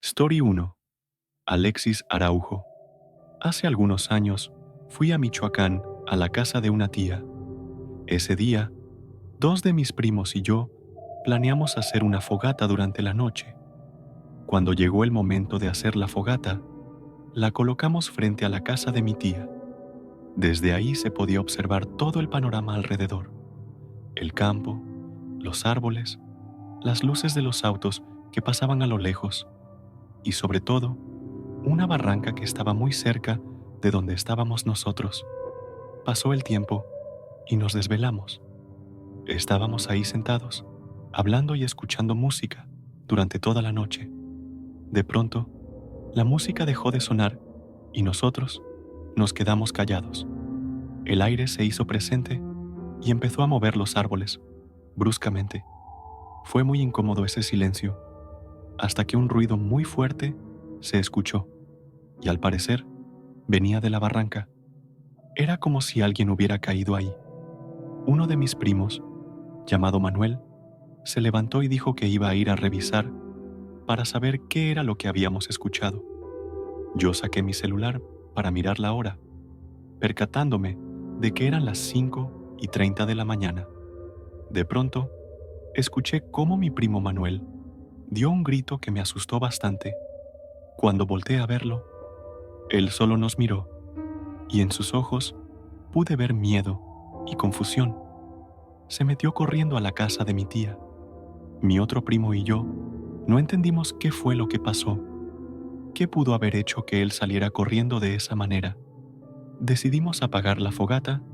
Story 1. Alexis Araujo. Hace algunos años fui a Michoacán a la casa de una tía. Ese día, dos de mis primos y yo planeamos hacer una fogata durante la noche. Cuando llegó el momento de hacer la fogata, la colocamos frente a la casa de mi tía. Desde ahí se podía observar todo el panorama alrededor: el campo, los árboles, las luces de los autos que pasaban a lo lejos y, sobre todo, una barranca que estaba muy cerca de donde estábamos nosotros. Pasó el tiempo y nos desvelamos. Estábamos ahí sentados, hablando y escuchando música durante toda la noche. De pronto, la música dejó de sonar y nosotros nos quedamos callados. El aire se hizo presente y empezó a mover los árboles, bruscamente. Fue muy incómodo ese silencio, hasta que un ruido muy fuerte se escuchó, y al parecer venía de la barranca. Era como si alguien hubiera caído ahí. Uno de mis primos, llamado Manuel, se levantó y dijo que iba a ir a revisar para saber qué era lo que habíamos escuchado. Yo saqué mi celular para mirar la hora, percatándome de que eran las 5:30 de la mañana. De pronto, escuché cómo mi primo Manuel dio un grito que me asustó bastante. Cuando volteé a verlo, él solo nos miró, y en sus ojos pude ver miedo y confusión. Se metió corriendo a la casa de mi tía. Mi otro primo y yo no entendimos qué fue lo que pasó. ¿Qué pudo haber hecho que él saliera corriendo de esa manera? Decidimos apagar la fogata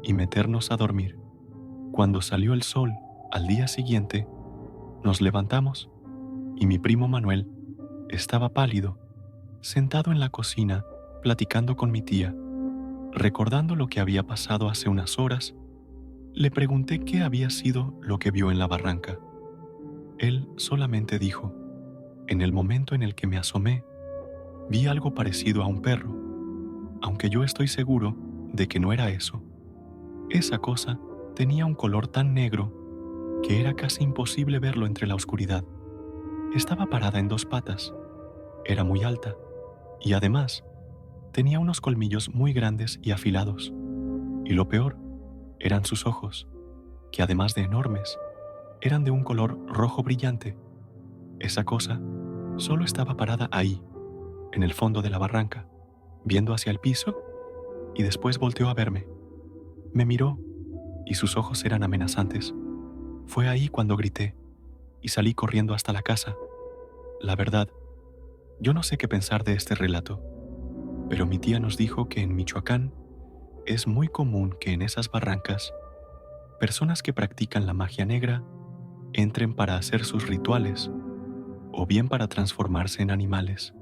y meternos a dormir. Cuando salió el sol al día siguiente, nos levantamos y mi primo Manuel estaba pálido, sentado en la cocina platicando con mi tía. Recordando lo que había pasado hace unas horas, le pregunté qué había sido lo que vio en la barranca. Él solamente dijo: en el momento en el que me asomé, vi algo parecido a un perro, aunque yo estoy seguro de que no era eso. Esa cosa tenía un color tan negro que era casi imposible verlo entre la oscuridad. Estaba parada en dos patas, era muy alta y además tenía unos colmillos muy grandes y afilados. Y lo peor eran sus ojos, que además de enormes, eran de un color rojo brillante. Esa cosa solo estaba parada ahí, en el fondo de la barranca, viendo hacia el piso, y después volteó a verme. Me miró y sus ojos eran amenazantes. Fue ahí cuando grité y salí corriendo hasta la casa. La verdad, yo no sé qué pensar de este relato, pero mi tía nos dijo que en Michoacán es muy común que en esas barrancas personas que practican la magia negra entren para hacer sus rituales o bien para transformarse en animales.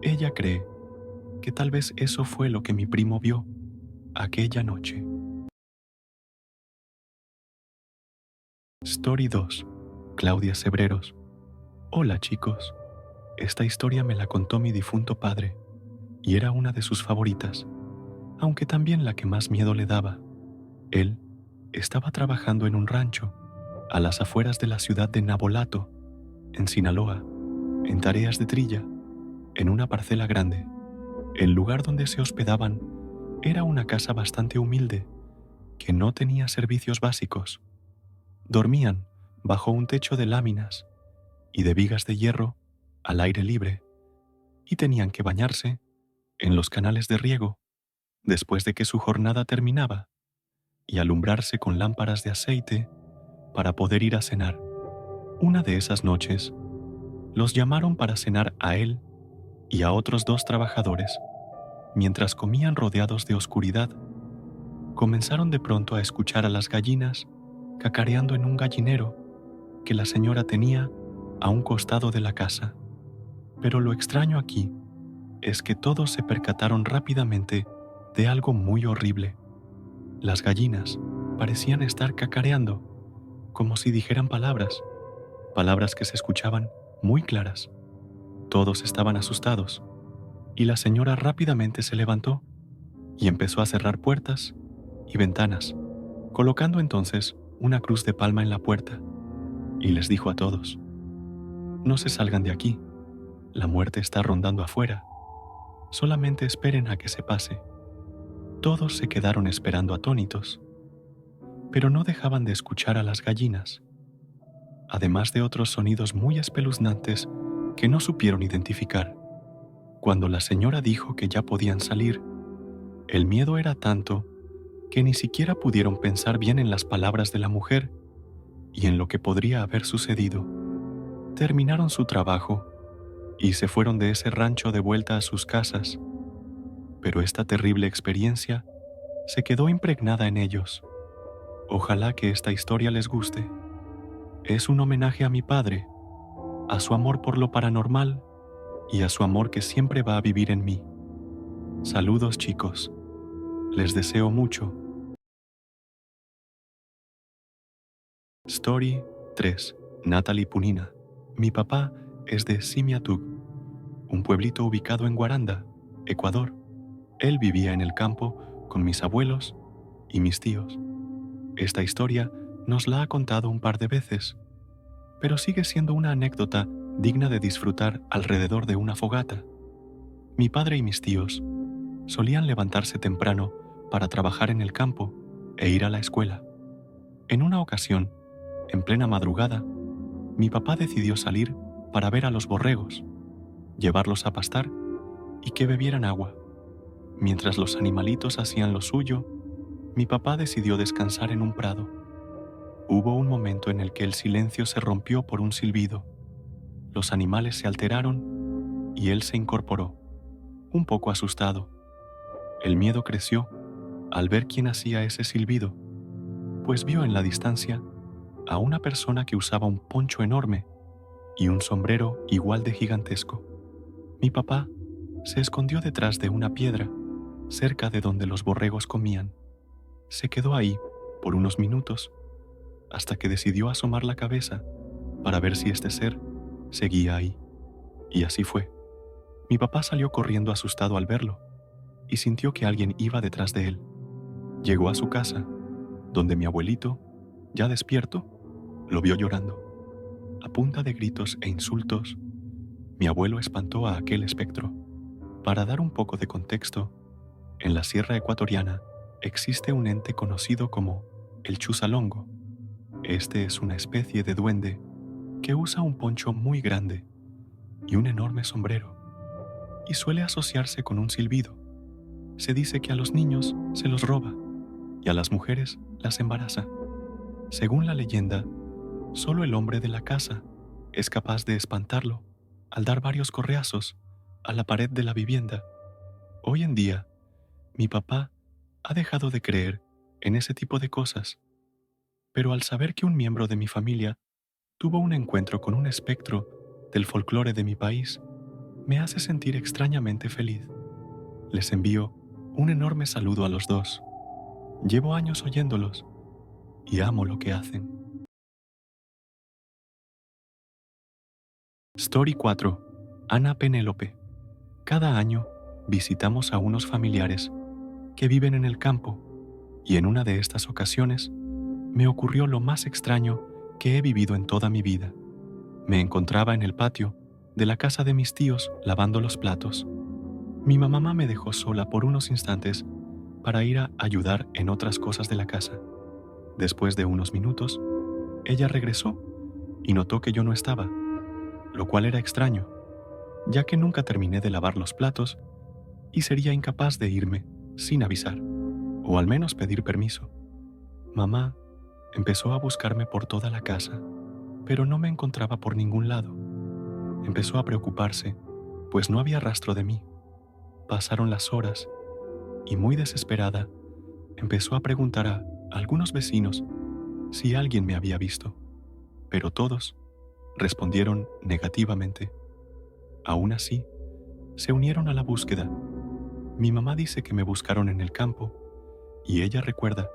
Ella cree que tal vez eso fue lo que mi primo vio aquella noche. Story 2. Claudia Cebreros. Hola chicos, esta historia me la contó mi difunto padre y era una de sus favoritas, aunque también la que más miedo le daba. Él estaba trabajando en un rancho a las afueras de la ciudad de Navolato, en Sinaloa, en tareas de trilla, en una parcela grande. El lugar donde se hospedaban era una casa bastante humilde, que no tenía servicios básicos. Dormían bajo un techo de láminas y de vigas de hierro al aire libre, y tenían que bañarse en los canales de riego después de que su jornada terminaba y alumbrarse con lámparas de aceite para poder ir a cenar. Una de esas noches, los llamaron para cenar a él y a otros dos trabajadores. Mientras comían rodeados de oscuridad, comenzaron de pronto a escuchar a las gallinas cacareando en un gallinero que la señora tenía a un costado de la casa. Pero lo extraño aquí es que todos se percataron rápidamente de algo muy horrible. Las gallinas parecían estar cacareando, como si dijeran palabras que se escuchaban muy claras. Todos estaban asustados, y la señora rápidamente se levantó y empezó a cerrar puertas y ventanas, colocando entonces una cruz de palma en la puerta, y les dijo a todos: no se salgan de aquí, La muerte está rondando afuera. Solamente esperen a que se pase. Todos se quedaron esperando atónitos, pero no dejaban de escuchar a las gallinas, además de otros sonidos muy espeluznantes que no supieron identificar. Cuando la señora dijo que ya podían salir, el miedo era tanto que ni siquiera pudieron pensar bien en las palabras de la mujer y en lo que podría haber sucedido. Terminaron su trabajo y se fueron de ese rancho de vuelta a sus casas, pero esta terrible experiencia se quedó impregnada en ellos. Ojalá que esta historia les guste. Es un homenaje a mi padre, a su amor por lo paranormal y a su amor que siempre va a vivir en mí. Saludos, chicos. Les deseo mucho. Story 3. Natalie Punina. Mi papá es de Simiatug, un pueblito ubicado en Guaranda, Ecuador. Él vivía en el campo con mis abuelos y mis tíos. Esta historia nos la ha contado un par de veces, pero sigue siendo una anécdota digna de disfrutar alrededor de una fogata. Mi padre y mis tíos solían levantarse temprano para trabajar en el campo e ir a la escuela. En una ocasión, en plena madrugada, mi papá decidió salir para ver a los borregos, llevarlos a pastar y que bebieran agua. Mientras los animalitos hacían lo suyo, mi papá decidió descansar en un prado. Hubo un momento en el que el silencio se rompió por un silbido. Los animales se alteraron y él se incorporó, un poco asustado. El miedo creció al ver quién hacía ese silbido, pues vio en la distancia a una persona que usaba un poncho enorme y un sombrero igual de gigantesco. Mi papá se escondió detrás de una piedra, cerca de donde los borregos comían. Se quedó ahí por unos minutos, hasta que decidió asomar la cabeza para ver si este ser seguía ahí. Y así fue. Mi papá salió corriendo asustado al verlo y sintió que alguien iba detrás de él. Llegó a su casa, donde mi abuelito, ya despierto, lo vio llorando. A punta de gritos e insultos, mi abuelo espantó a aquel espectro. Para dar un poco de contexto, en la sierra ecuatoriana existe un ente conocido como el chusalongo. Este es una especie de duende que usa un poncho muy grande y un enorme sombrero, y suele asociarse con un silbido. Se dice que a los niños se los roba y a las mujeres las embaraza. Según la leyenda, solo el hombre de la casa es capaz de espantarlo al dar varios correazos a la pared de la vivienda. Hoy en día, mi papá ha dejado de creer en ese tipo de cosas, pero al saber que un miembro de mi familia tuvo un encuentro con un espectro del folclore de mi país, me hace sentir extrañamente feliz. Les envío un enorme saludo a los dos. Llevo años oyéndolos y amo lo que hacen. Story 4. Ana Penélope. Cada año visitamos a unos familiares que viven en el campo, y en una de estas ocasiones me ocurrió lo más extraño que he vivido en toda mi vida. Me encontraba en el patio de la casa de mis tíos lavando los platos. Mi mamá me dejó sola por unos instantes para ir a ayudar en otras cosas de la casa. Después de unos minutos, ella regresó y notó que yo no estaba, lo cual era extraño, ya que nunca terminé de lavar los platos y sería incapaz de irme sin avisar, o al menos pedir permiso. Mamá empezó a buscarme por toda la casa, pero no me encontraba por ningún lado. Empezó a preocuparse, pues no había rastro de mí. Pasaron las horas y, muy desesperada, empezó a preguntar a algunos vecinos si alguien me había visto, pero todos respondieron negativamente. Aún así, se unieron a la búsqueda. Mi mamá dice que me buscaron en el campo y ella recuerda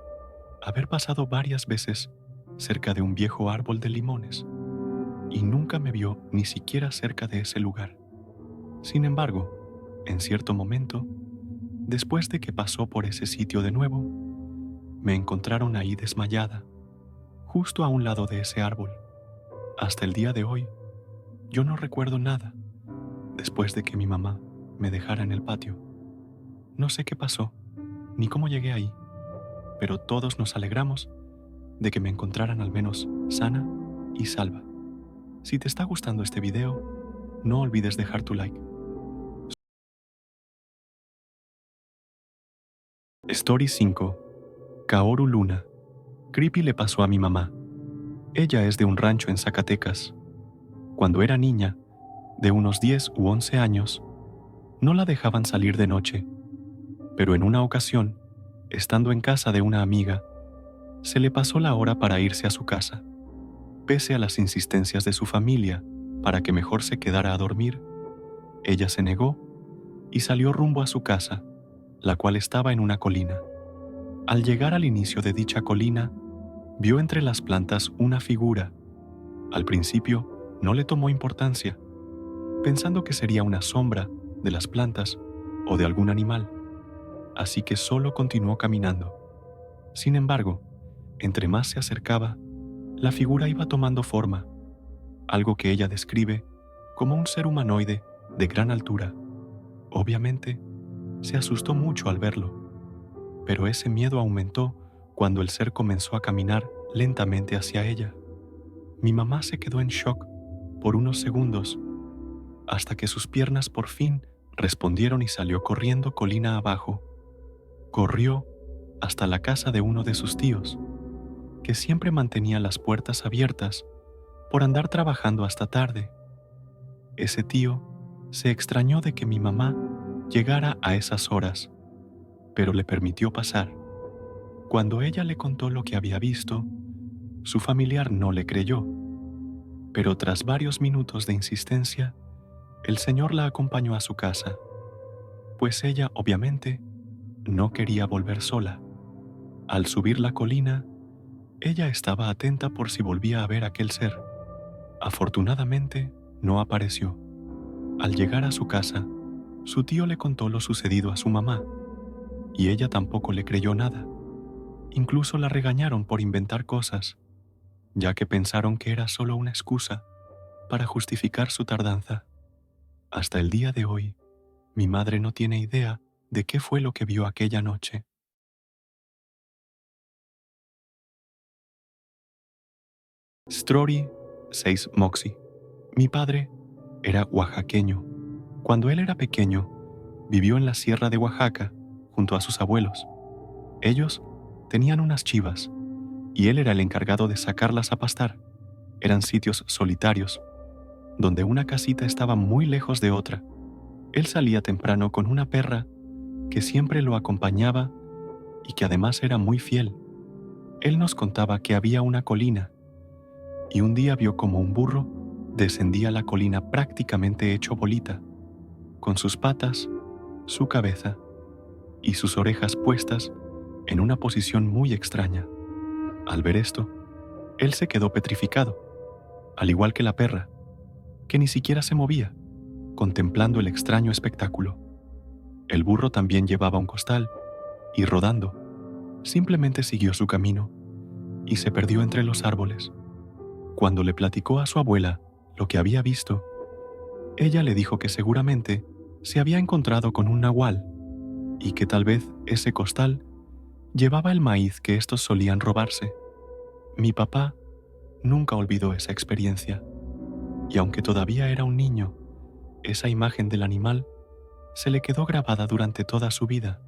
haber pasado varias veces cerca de un viejo árbol de limones y nunca me vio ni siquiera cerca de ese lugar. Sin embargo, en cierto momento, después de que pasó por ese sitio de nuevo, me encontraron ahí desmayada, justo a un lado de ese árbol. Hasta el día de hoy, yo no recuerdo nada después de que mi mamá me dejara en el patio. No sé qué pasó, ni cómo llegué ahí, pero todos nos alegramos de que me encontraran al menos sana y salva. Si te está gustando este video, no olvides dejar tu like. Story 5. Kaoru Luna. Creepy le pasó a mi mamá. Ella es de un rancho en Zacatecas. Cuando era niña, de unos 10 u 11 años, no la dejaban salir de noche, pero en una ocasión, estando en casa de una amiga, se le pasó la hora para irse a su casa. Pese a las insistencias de su familia para que mejor se quedara a dormir, ella se negó y salió rumbo a su casa, la cual estaba en una colina. Al llegar al inicio de dicha colina, vio entre las plantas una figura. Al principio no le tomó importancia, pensando que sería una sombra de las plantas o de algún animal, así que solo continuó caminando. Sin embargo, entre más se acercaba, la figura iba tomando forma, algo que ella describe como un ser humanoide de gran altura. Obviamente, se asustó mucho al verlo, pero ese miedo aumentó cuando el ser comenzó a caminar lentamente hacia ella. Mi mamá se quedó en shock por unos segundos, hasta que sus piernas por fin respondieron y salió corriendo colina abajo. Corrió hasta la casa de uno de sus tíos, que siempre mantenía las puertas abiertas por andar trabajando hasta tarde. Ese tío se extrañó de que mi mamá llegara a esas horas, pero le permitió pasar. Cuando ella le contó lo que había visto, su familiar no le creyó, pero tras varios minutos de insistencia, el señor la acompañó a su casa, pues ella, obviamente, no quería volver sola. Al subir la colina, ella estaba atenta por si volvía a ver aquel ser. Afortunadamente, no apareció. Al llegar a su casa, su tío le contó lo sucedido a su mamá, y ella tampoco le creyó nada. Incluso la regañaron por inventar cosas, ya que pensaron que era solo una excusa para justificar su tardanza. Hasta el día de hoy, mi madre no tiene idea de qué fue lo que vio aquella noche. Story 6. Moxie. Mi padre era oaxaqueño. Cuando él era pequeño, vivió en la sierra de Oaxaca junto a sus abuelos. Ellos tenían unas chivas y él era el encargado de sacarlas a pastar. Eran sitios solitarios, donde una casita estaba muy lejos de otra. Él salía temprano con una perra que siempre lo acompañaba y que además era muy fiel. Él nos contaba que había una colina y un día vio como un burro descendía la colina prácticamente hecho bolita, con sus patas, su cabeza y sus orejas puestas en una posición muy extraña. Al ver esto, él se quedó petrificado, al igual que la perra, que ni siquiera se movía, contemplando el extraño espectáculo. El burro también llevaba un costal y rodando, simplemente siguió su camino y se perdió entre los árboles. Cuando le platicó a su abuela lo que había visto, ella le dijo que seguramente se había encontrado con un nahual y que tal vez ese costal llevaba el maíz que estos solían robarse. Mi papá nunca olvidó esa experiencia, y aunque todavía era un niño, esa imagen del animal se le quedó grabada durante toda su vida.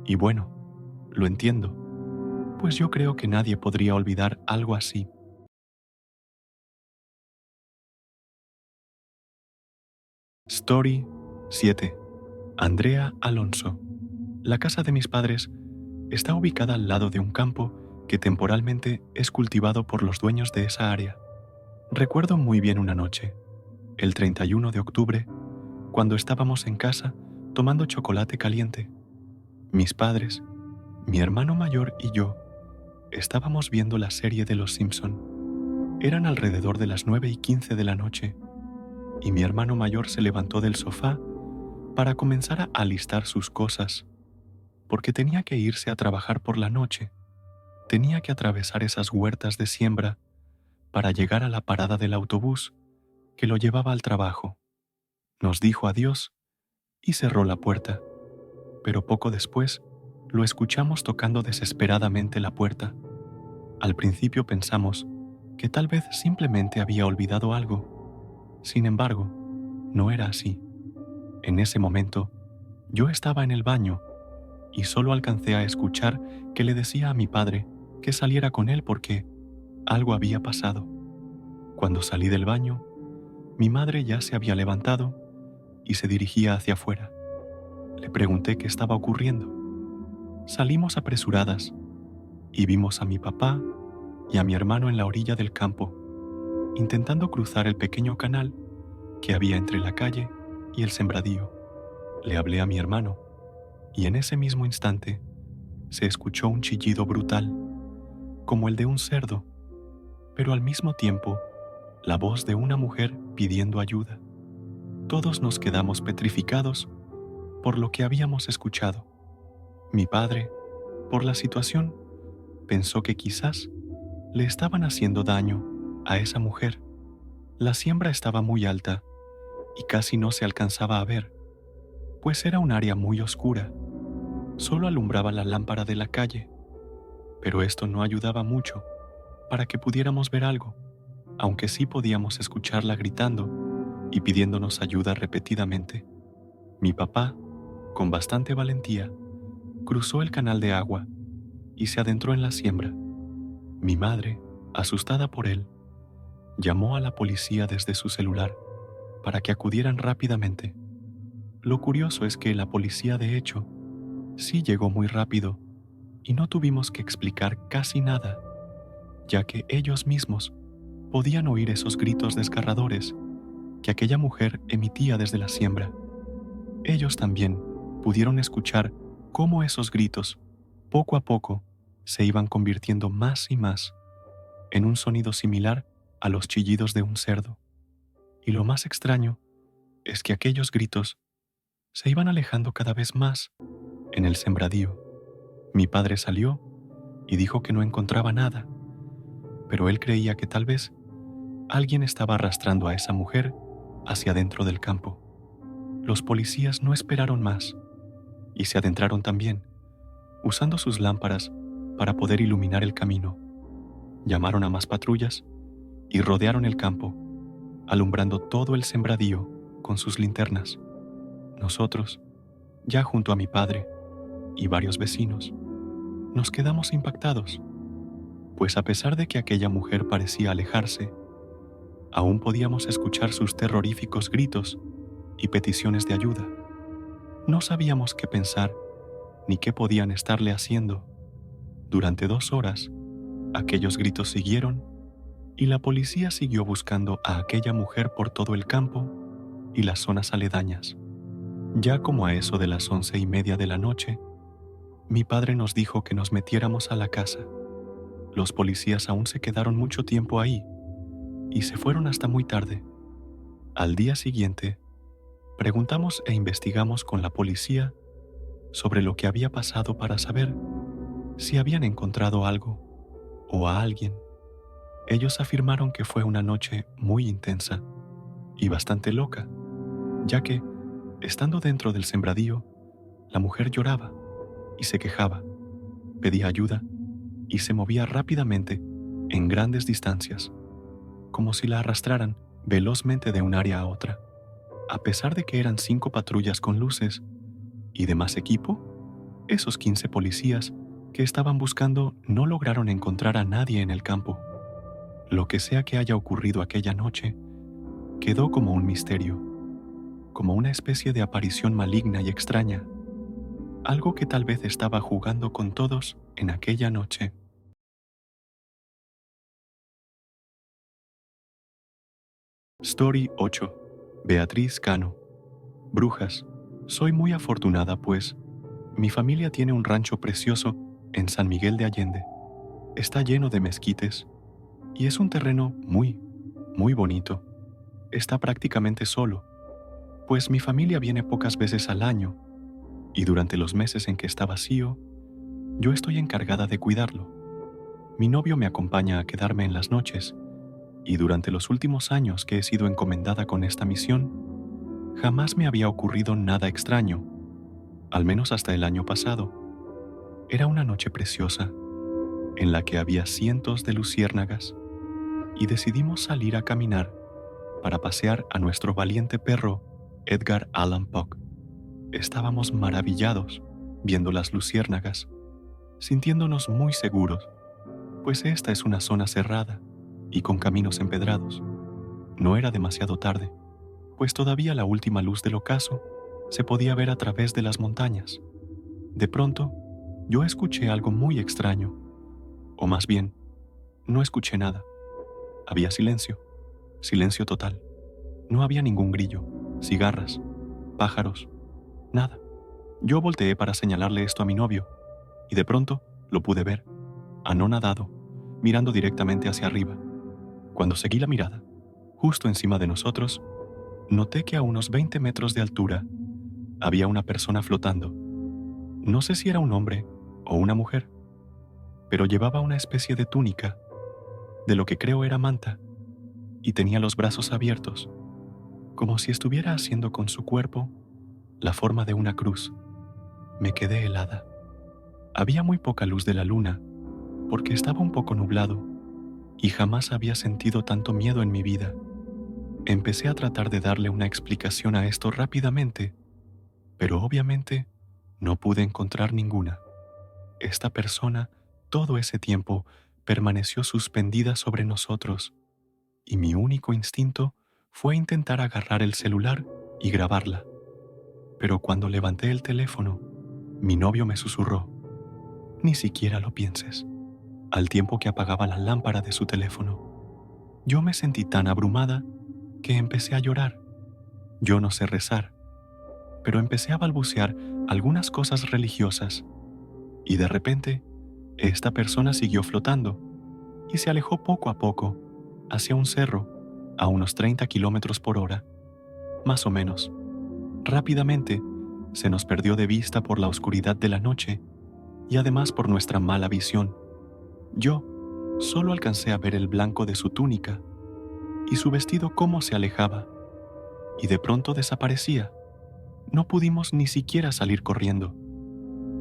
Y bueno, lo entiendo, pues yo creo que nadie podría olvidar algo así. Story 7. Andrea Alonso. La casa de mis padres está ubicada al lado de un campo que temporalmente es cultivado por los dueños de esa área. Recuerdo muy bien una noche, el 31 de octubre, cuando estábamos en casa tomando chocolate caliente. Mis padres, mi hermano mayor y yo estábamos viendo la serie de Los Simpson. Eran alrededor de las 9:15 de la noche, y mi hermano mayor se levantó del sofá para comenzar a alistar sus cosas, porque tenía que irse a trabajar por la noche. Tenía que atravesar esas huertas de siembra para llegar a la parada del autobús que lo llevaba al trabajo. Nos dijo adiós y cerró la puerta, pero poco después lo escuchamos tocando desesperadamente la puerta. Al principio pensamos que tal vez simplemente había olvidado algo. Sin embargo, no era así. En ese momento, yo estaba en el baño y solo alcancé a escuchar que le decía a mi padre que saliera con él porque algo había pasado. Cuando salí del baño, mi madre ya se había levantado y se dirigía hacia afuera. Le pregunté qué estaba ocurriendo. Salimos apresuradas y vimos a mi papá y a mi hermano en la orilla del campo, intentando cruzar el pequeño canal que había entre la calle y el sembradío. Le hablé a mi hermano y en ese mismo instante se escuchó un chillido brutal, como el de un cerdo, pero al mismo tiempo la voz de una mujer pidiendo ayuda. Todos nos quedamos petrificados por lo que habíamos escuchado. Mi padre, por la situación, pensó que quizás le estaban haciendo daño a esa mujer. La siembra estaba muy alta y casi no se alcanzaba a ver, pues era un área muy oscura. Solo alumbraba la lámpara de la calle, pero esto no ayudaba mucho para que pudiéramos ver algo, aunque sí podíamos escucharla gritando y pidiéndonos ayuda repetidamente. Mi papá, con bastante valentía, cruzó el canal de agua y se adentró en la siembra. Mi madre, asustada por él, llamó a la policía desde su celular para que acudieran rápidamente. Lo curioso es que la policía, de hecho, sí llegó muy rápido y no tuvimos que explicar casi nada, ya que ellos mismos podían oír esos gritos desgarradores que aquella mujer emitía desde la siembra. Ellos también pudieron escuchar cómo esos gritos, poco a poco, se iban convirtiendo más y más en un sonido similar a los chillidos de un cerdo. Y lo más extraño es que aquellos gritos se iban alejando cada vez más en el sembradío. Mi padre salió y dijo que no encontraba nada, pero él creía que tal vez alguien estaba arrastrando a esa mujer hacia dentro del campo. Los policías no esperaron más y se adentraron también, usando sus lámparas para poder iluminar el camino. Llamaron a más patrullas y rodearon el campo, alumbrando todo el sembradío con sus linternas. Nosotros, ya junto a mi padre y varios vecinos, nos quedamos impactados, pues a pesar de que aquella mujer parecía alejarse, aún podíamos escuchar sus terroríficos gritos y peticiones de ayuda. No sabíamos qué pensar ni qué podían estarle haciendo. Durante 2 horas, aquellos gritos siguieron y la policía siguió buscando a aquella mujer por todo el campo y las zonas aledañas. Ya como a eso de las 11:30 de la noche, mi padre nos dijo que nos metiéramos a la casa. Los policías aún se quedaron mucho tiempo ahí y se fueron hasta muy tarde. Al día siguiente, preguntamos e investigamos con la policía sobre lo que había pasado para saber si habían encontrado algo o a alguien. Ellos afirmaron que fue una noche muy intensa y bastante loca, ya que, estando dentro del sembradío, la mujer lloraba y se quejaba, pedía ayuda y se movía rápidamente en grandes distancias, como si la arrastraran velozmente de un área a otra. A pesar de que eran 5 patrullas con luces y demás equipo, esos 15 policías que estaban buscando no lograron encontrar a nadie en el campo. Lo que sea que haya ocurrido aquella noche, quedó como un misterio, como una especie de aparición maligna y extraña, algo que tal vez estaba jugando con todos en aquella noche. Story 8. Beatriz Cano. Brujas. Soy muy afortunada, pues mi familia tiene un rancho precioso en San Miguel de Allende. Está lleno de mezquites y es un terreno muy bonito. Está prácticamente solo, pues mi familia viene pocas veces al año y durante los meses en que está vacío, yo estoy encargada de cuidarlo. Mi novio me acompaña a quedarme en las noches y durante los últimos años que he sido encomendada con esta misión, Jamás me había ocurrido nada extraño, al menos hasta el año pasado. Era una noche preciosa, en la que había cientos de luciérnagas, y decidimos salir a caminar para pasear a nuestro valiente perro, Edgar Allan Poe. Estábamos maravillados viendo las luciérnagas, sintiéndonos muy seguros, pues esta es una zona cerrada y con caminos empedrados. No era demasiado tarde, pues todavía la última luz del ocaso se podía ver a través de las montañas. De pronto, yo escuché algo muy extraño, o más bien, no escuché nada. Había silencio, silencio total. No había ningún grillo, cigarras, pájaros, nada. Yo volteé para señalarle esto a mi novio, y de pronto lo pude ver, anonadado, mirando directamente hacia arriba. Cuando seguí la mirada, justo encima de nosotros, noté que a unos 20 metros de altura había una persona flotando. No sé si era un hombre o una mujer, pero llevaba una especie de túnica, de lo que creo era manta, y tenía los brazos abiertos, como si estuviera haciendo con su cuerpo la forma de una cruz. Me quedé helada. Había muy poca luz de la luna, porque estaba un poco nublado, y jamás había sentido tanto miedo en mi vida. Empecé a tratar de darle una explicación a esto rápidamente, pero obviamente no pude encontrar ninguna. Esta persona, todo ese tiempo, permaneció suspendida sobre nosotros, y mi único instinto fue intentar agarrar el celular y grabarla. Pero cuando levanté el teléfono, mi novio me susurró: «Ni siquiera lo pienses», al tiempo que apagaba la lámpara de su teléfono. Yo me sentí tan abrumada que empecé a llorar. Yo no sé rezar, pero empecé a balbucear algunas cosas religiosas, y de repente, esta persona siguió flotando y se alejó poco a poco hacia un cerro a unos 30 kilómetros por hora, más o menos. Rápidamente se nos perdió de vista por la oscuridad de la noche y además por nuestra mala visión. Yo solo alcancé a ver el blanco de su túnica y su vestido cómo se alejaba, y de pronto desaparecía. No pudimos ni siquiera salir corriendo.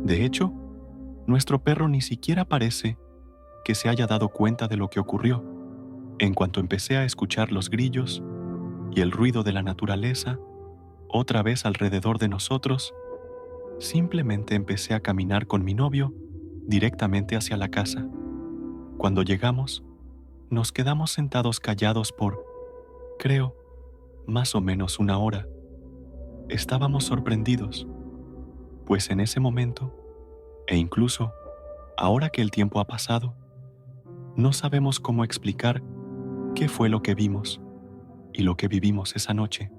De hecho, nuestro perro ni siquiera parece que se haya dado cuenta de lo que ocurrió. En cuanto empecé a escuchar los grillos y el ruido de la naturaleza otra vez alrededor de nosotros, simplemente empecé a caminar con mi novio directamente hacia la casa. Cuando llegamos, nos quedamos sentados callados por, creo, más o menos una hora. Estábamos sorprendidos, pues en ese momento, e incluso ahora que el tiempo ha pasado, no sabemos cómo explicar qué fue lo que vimos y lo que vivimos esa noche.